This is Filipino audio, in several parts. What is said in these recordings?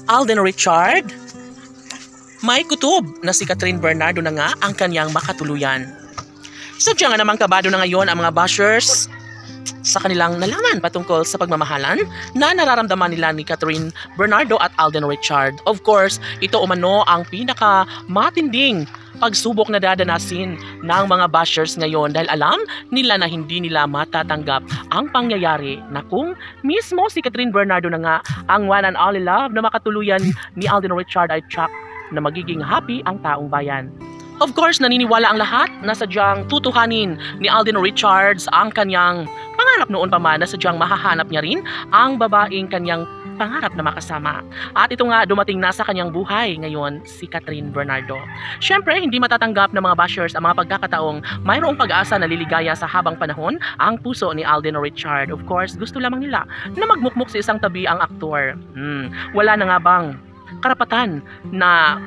Alden Richard, may kutob na si Catherine Bernardo na nga ang kanyang makatuluyan. Sadya nga namang kabado na ngayon ang mga bashers sa kanilang nalaman patungkol sa pagmamahalan na nararamdaman nila ni Catherine Bernardo at Alden Richard. Of course, ito umano ang pinakamatinding pagsubok na dadanasin ng mga bashers ngayon dahil alam nila na hindi nila matatanggap ang pangyayari na kung mismo si Catherine Bernardo na nga ang one and only love na makatuluyan ni Alden Richard ay tsak na magiging happy ang taong bayan. Of course, naniniwala ang lahat na sadyang tutuhanin ni Alden Richards ang kanyang pangarap noon pa man na sadyang mahahanap niya rin ang babaeng kanyang pangarap na makasama. At ito nga dumating na sa kanyang buhay ngayon si Catherine Bernardo. Siyempre, hindi matatanggap ng mga bashers ang mga pagkakataong mayroong pag-asa na liligaya sa habang panahon ang puso ni Alden Richard. Of course, gusto lamang nila na magmukmuk sa isang tabi ang aktor. Wala na nga bang karapatan na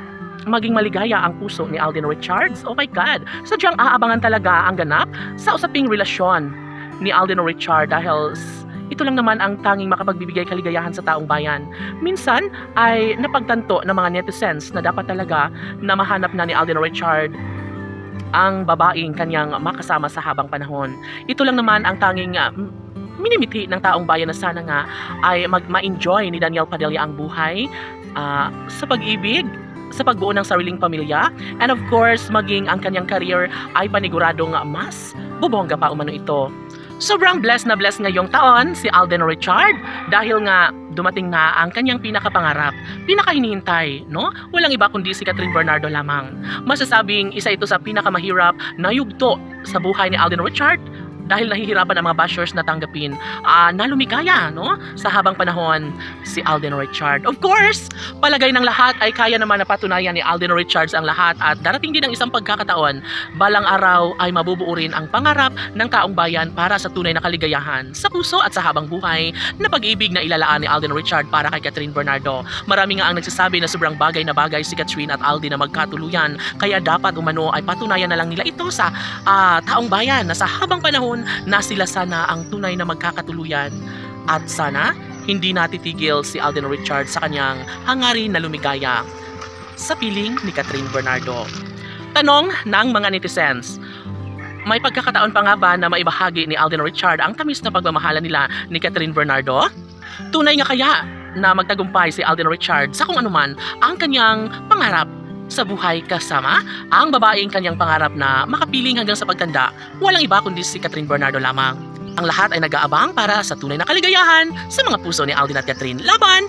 maging maligaya ang puso ni Alden Richards? Oh my God! Sadyang aabangan talaga ang ganap sa usaping relasyon ni Alden Richard dahil ito lang naman ang tanging makapagbibigay kaligayahan sa taong bayan. Minsan ay napagtanto ng mga netizens na dapat talaga na mahanap na ni Alden Richard ang babaeng kanyang makasama sa habang panahon. Ito lang naman ang tanging minimithi ng taong bayan na sana nga ay ma-enjoy ni Daniel Padilla ang buhay sa pag-ibig, sa pagbuo ng sariling pamilya, and of course, maging ang kanyang career ay paniguradong mas bubongga pa umano ito. Sobrang blessed na blessed ngayong taon si Alden Richard dahil nga dumating na ang kanyang pinakapangarap, pinakahinihintay, no? Walang iba kundi si Catherine Bernardo lamang. Masasabing isa ito sa pinakamahirap na yugto sa buhay ni Alden Richard dahil nahihirapan ang mga bashers na tanggapin na lumikaya, no? Sa habang panahon si Alden Richard. Of course, palagay ng lahat ay kaya naman na patunayan ni Alden Richards ang lahat at darating din ang isang pagkakataon balang araw ay mabubuo rin ang pangarap ng taong bayan para sa tunay na kaligayahan sa puso at sa habang buhay na pag-ibig na ilalaan ni Alden Richard para kay Catherine Bernardo. Marami nga ang nagsasabi na sobrang bagay na bagay si Catherine at Alden na magkatuluyan, kaya dapat umano ay patunayan na lang nila ito sa taong bayan na sa habang panahon na sila sana ang tunay na magkakatuluyan at sana hindi natitigil si Alden Richard sa kanyang hangarin na lumigaya sa piling ni Catherine Bernardo. Tanong ng mga netizens, may pagkakataon pa nga ba na maibahagi ni Alden Richard ang tamis na pagmamahalan nila ni Catherine Bernardo? Tunay nga kaya na magtagumpay si Alden Richard sa kung anuman ang kanyang pangarap sa buhay kasama ang babaeng kanyang pangarap na makapiling hanggang sa pagtanda? Walang iba kundi si Catherine Bernardo lamang. Ang lahat ay nag-aabang para sa tunay na kaligayahan sa mga puso ni Alden at Catherine. Laban!